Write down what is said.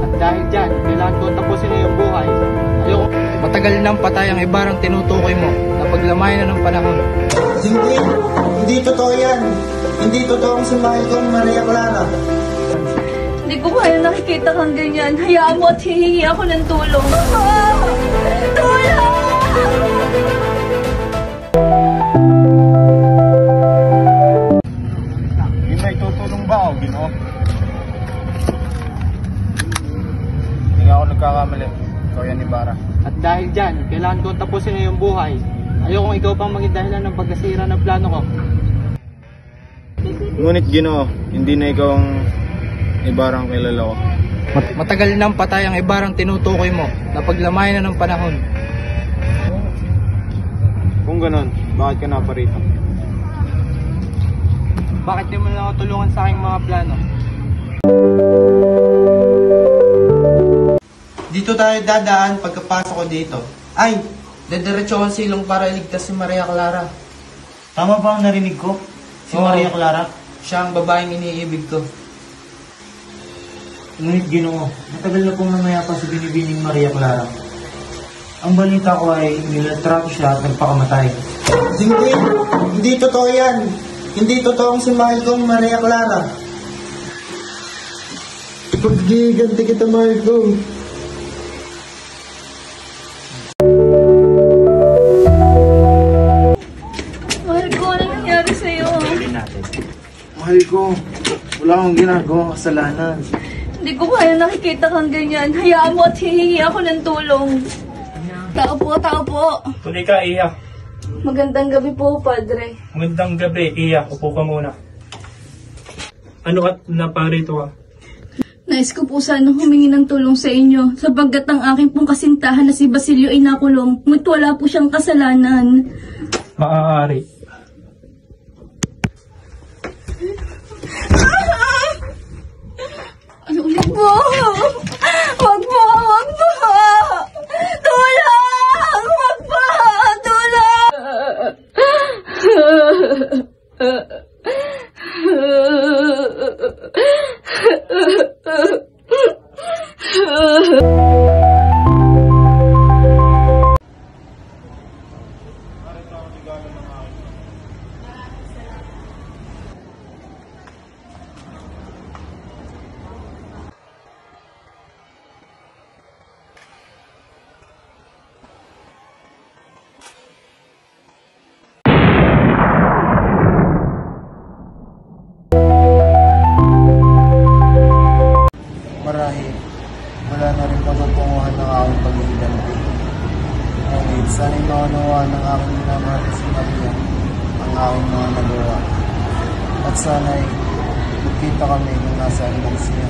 At dahil dyan, kailangan ko tapusin na yung buhay. Ayoko. Matagal nang patay ang ibarang tinutukoy mo na paglamayan na ng panahon. Hindi totoo yan. Hindi totoo ang si Michael Maria Clara. Hindi ko kaya nakikita kang ganyan. Hayaan mo at hihingi ako ng tulong. Tulong! May tutulong ba o Ginoo? Hindi nga ako nagkakamali. Ikaw yan, Ibarra. At dahil dyan, kailangan ko tapusin na yung buhay. Ayokong ikaw pang maging dahilan ng pagkasira ng plano ko. Ngunit Ginoo, hindi na ikaw ang Ibarra ang kilala ko. Matagal nang patay ang ibarang tinutukoy mo na paglamayan na ng panahon. Kung ganon, bakit ka naparito? Bakit di mo lang ako tulungan sa aking mga plano? Dito tayo dadaan pagkapasok ko dito. Ay, dediretso ang silong para iligtas si Maria Clara. Tama ba ang narinig ko? Si Oo. Maria Clara? Siya ang babaeng iniibig ko. Ngunit Ginoo, matagal na pong namayapa si binibining Maria Clara. Ang balita ko ay nilatrato siya at nagpakamatay. Hindi totoo yan. Hindi totoo ang si Michael Maria Clara. Paggiganti kita, Michael. Mahal ko, ano nangyari sa'yo? Mahal ko, wala akong ginagawang kasalanan. Hindi ko kaya nakikita kang ganyan. Hayaan mo at hihingi ako ng tulong. Tao po. Tuloy ka, Iya. Magandang gabi po, Padre. Magandang gabi, Iya. Upo ka muna. Ano at naparito ka? Nais ko po sana humingi ng tulong sa inyo sapagkat ang aking pong kasintahan na si Basilio ay nakulong. Ngunit wala po siyang kasalanan. Maaari. Ano ulit po? Wag po! Tulong! Wag po! Marahil, wala na rin pagpupunguhan ng aking pag-iiganti. Ngunit, sana'y maunawaan ng aking minamahal si Maria ang aking mga nagawa. At sana'y magkita kami nung nasa ibang siya.